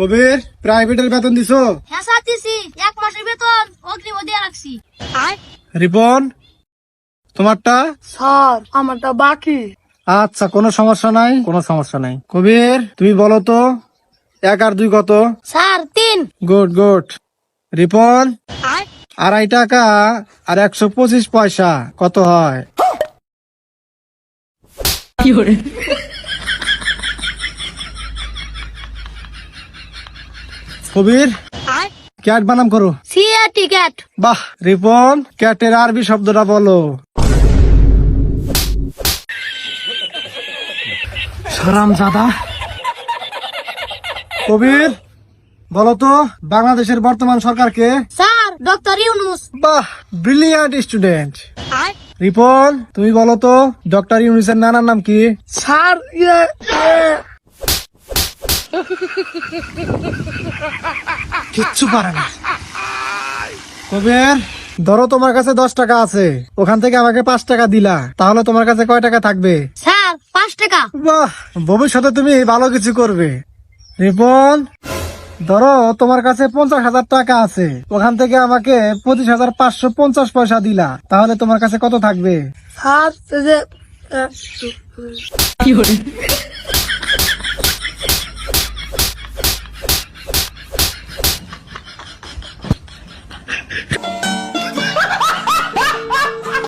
কবির, প্রাইভেটের বেতন দিছো? হ্যাঁ স্যার দিছি, 1 মাসের বেতন অগ্রিম দিয়ে রাখছি। রিপন, তোমারটা? স্যার আমারটা বাকি। আচ্ছা, কোনো সমস্যা নাই। কবির, তুমি বলো তো 1 আর 2 কত? স্যার 3। গুড। রিপন, 2.5 টাকা আর 125 পয়সা কত হয়? কবির, ক্যাট বানাম করো। CAT cat. বাহ রিপন, ক্যাটের আরবি শব্দটা বলো। হারামজাদা। কবির, বলো তো বাংলাদেশের বর্তমান সরকারকে? Sir doctor Yunus. বাহ, ব্রিলিয়ান্ট স্টুডেন্ট। রিপন, তুমি বলো তো ডক্টর ইউনুসের নানার নাম কি? স্যার কিচ্ছু পারে না। কবির, ধরো তোমার কাছে 10 টাকা আছে, ওখান থেকে আমাকে 5 টাকা দিলা, তাহলে তোমার কাছে কয় টাকা থাকবে? স্যার 5 টাকা। বাহ, ভবিষ্যতে তুমি ভালো কিছু করবে। রিপন, ধরো তোমার কাছে 50,000 টাকা আছে, ওখান থেকে আমাকে 25,550 পয়সা দিলা, তাহলে তোমার কাছে কত থাকবে? স্যার